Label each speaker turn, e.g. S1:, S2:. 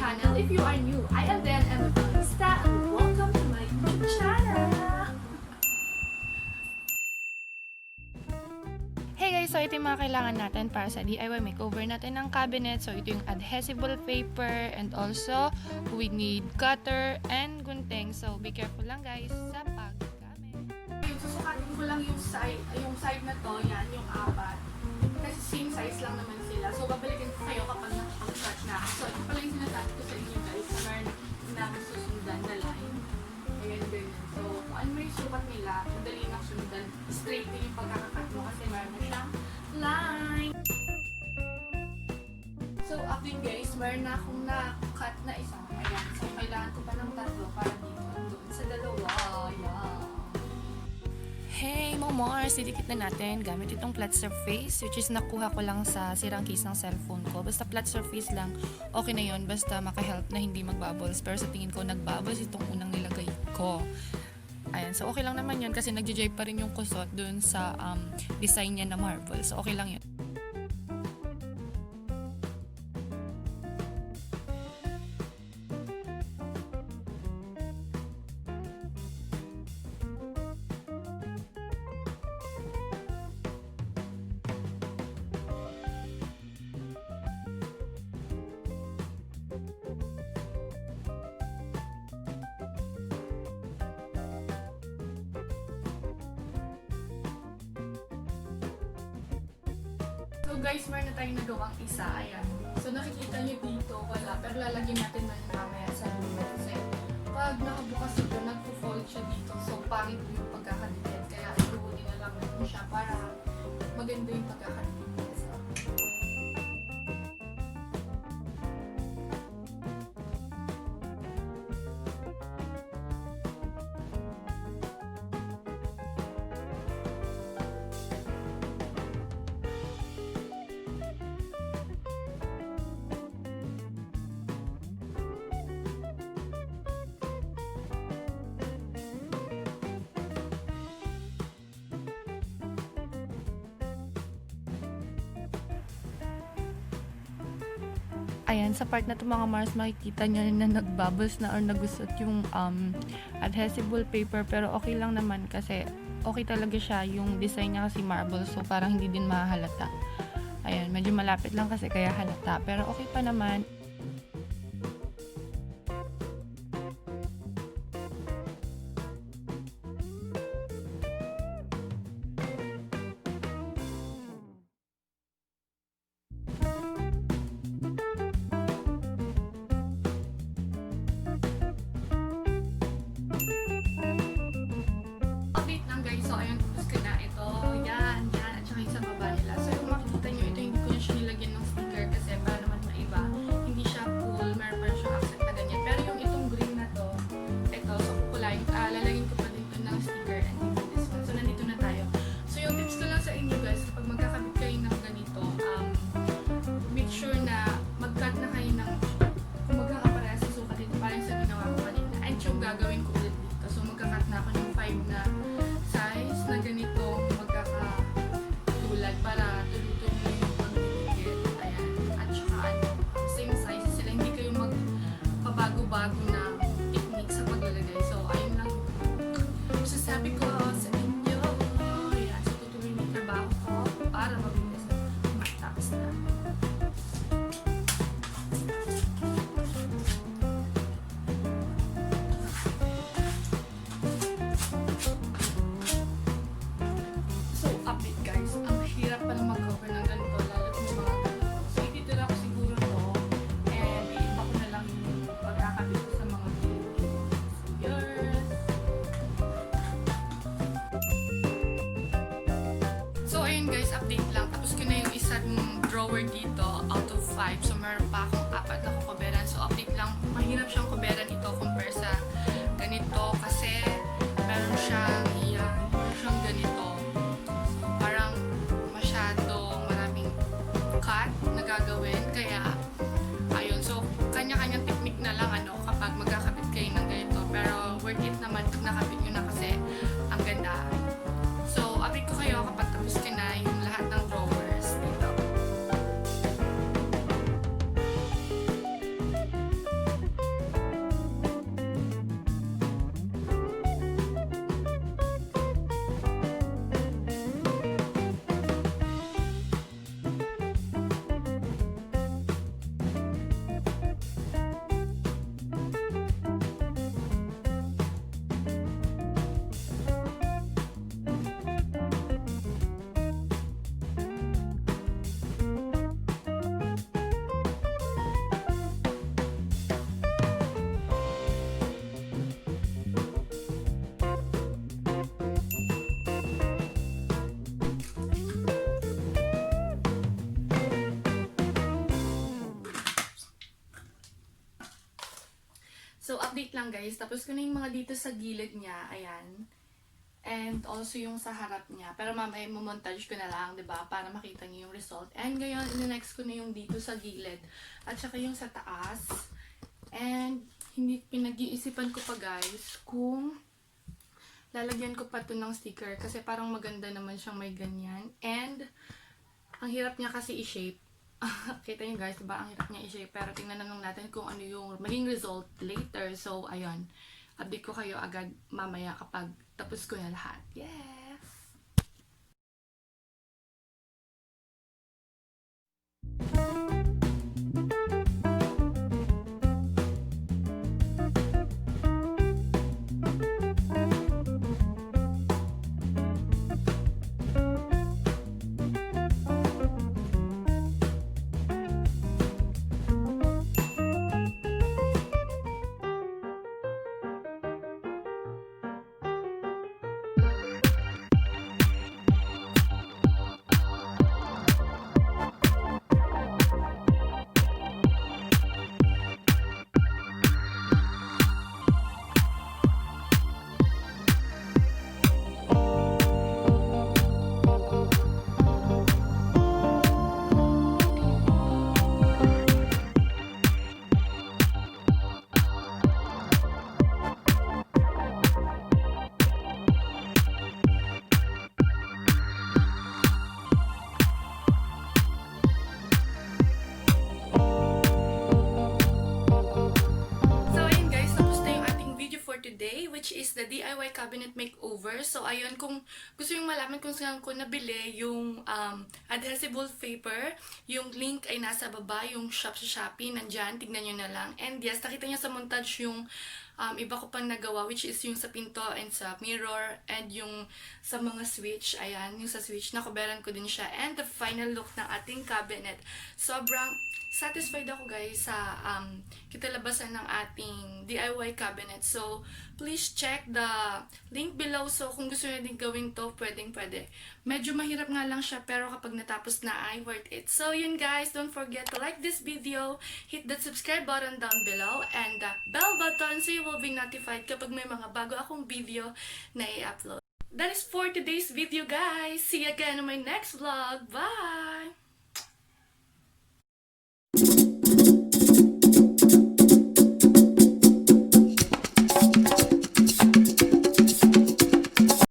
S1: channel. If you are new, I am Diane Evangelista and welcome to my YouTube channel!
S2: Hey guys! So ito yung mga kailangan natin para sa DIY makeover natin ng cabinet. So ito yung adhesive wall paper and also we need cutter and gunting. So be careful lang guys sa paggamit.
S1: Susukatin ko lang yung side na to, yan, yung apat. Kasi same size lang naman sila. So babalikin ko kayo kapag nakapag-cut na. So ito pala yung sinasabi ko sa inyo guys, na meron na susundan na line. Ayan, ganyan. So kung ano may sukat nila, madali nang sundan. Straight din yung pagkakakat mo kasi meron na siyang line. So update guys, meron na akong na-cut na isa. Ayan. So kailangan ko pa ng tatlo para dito doon sa dalawa. Ayan.
S2: Hey Momars! Didikit na natin gamit itong flat surface which is nakuha ko lang sa sirang case ng cellphone ko. Basta flat surface lang, okay na yon, basta maka-help na hindi mag-bubbles. Pero sa tingin ko nag-bubbles itong unang nilagay ko. Ayan, so okay lang naman yun kasi nagja-jibe pa rin yung kusot dun sa design niya na marble. So okay lang yun.
S1: So guys, meron na tayong nagawang isa. Ayan. So nakikita nyo dito, wala. Pero lalagyan natin na mamaya sa lumet. Kasi pag nakabukas ito, nagpo-fold siya dito. So pangit yung pagkakadikit. Kaya iluhuli na lang natin siya para maganda yung pagkakadikit. So,
S2: Ayan, sa part na to mga Mars, makikita nyo na nagbubbles na or nagusot yung adhesive wall paper. Pero okay lang naman kasi okay talaga siya. Yung design niya kasi marble, so parang hindi din mahalata. Ayan, medyo malapit lang kasi kaya halata. Pero okay pa naman.
S1: update lang guys. So ayun, tapos ko na ito. Yan, yan. At saka yung sa baba nila. So kung makikita nyo, ito hindi ko na siya nilagyan ng sticker kasi para naman maiba. Hindi siya full, meron pa siya accent na ganyan. Pero yung itong green na to, ito, so kukulay, lalagyan ko pa dito ng sticker and dito this one. So nandito na tayo. So yung tips ko lang sa inyo guys, kapag magkakabit kayo ng ganito, make sure na mag-cut na kayo ng kung magkakaparehas sa sukat dito, parang sa ginawa ko kanina. And yung gagawin ko ulit dito. So magka-cut na ako ng 5 na size na ganito magkakatulad para tulutong mo yung pagdidikit. Ayan. At saka ano, same size sila. Hindi kayo magpabago-bago na technique sa paglalagay. So ayun lang. Sasabi ko sa inyo. Ayan. So tutuloy yung trabaho ko para mabilis na matapos na. So, update guys. Ang hirap pala mag-cover ng ganito, lalo kung mga ganito. So, ititira ko siguro to and iiba ko na lang yung pagkakabit ko sa mga years. So, ayun guys, update lang. Tapos ko na yung isang drawer dito out of 5. So, meron pa akong 4 na kukuberan. So, update lang. Mahirap siyang kuberan ito compare sa ganito kasi meron siyang ganito. So, parang masyadong maraming cut na gagawin. Kaya, ayun. So, kanya-kanyang technique na lang kapag magkakabit kayo ng ganito. Pero, worth it naman pag nakabit nyo na kasi ang ganda. So, update ko kayo kapag tapos ka na yung lahat ng drawers dito. update lang guys. Tapos ko na yung mga dito sa gilid niya. Ayan. And also yung sa harap niya. Pero mamaya montage ko na lang, 'di ba? Para makita niyo yung result. And ngayon, next ko na yung dito sa gilid. At saka yung sa taas. And hindi pinag-iisipan ko pa guys kung lalagyan ko pa to ng sticker. Kasi parang maganda naman siyang may ganyan. And ang hirap niya kasi i-shape. Kita nyo guys, diba? Ang hirap niya i-shape. Pero tingnan na lang natin kung ano yung maging result later. So, ayun. Update ko kayo agad mamaya kapag tapos ko na lahat. Yeah! Today, which is the DIY cabinet makeover. So, ayun, kung gusto yung malaman kung saan ko nabili yung adhesive wall paper, yung link ay nasa baba, yung shop sa Shopee, nandyan, tignan nyo na lang. And yes, nakita nyo sa montage yung iba ko pang nagawa, which is yung sa pinto and sa mirror, and yung sa mga switch, ayan, yung sa switch, nakoberan ko din siya. And the final look ng ating cabinet, sobrang satisfied ako guys sa kitalabasan ng ating DIY cabinet. So, please check the link below. So, kung gusto nyo din gawin to, pwede. Medyo mahirap nga lang siya, pero kapag natapos na ay worth it. So, yun guys, don't forget to like this video, hit that subscribe button down below, and the bell button so you will be notified kapag may mga bago akong video na i-upload. That is for today's video guys. See you again in my next vlog. Bye!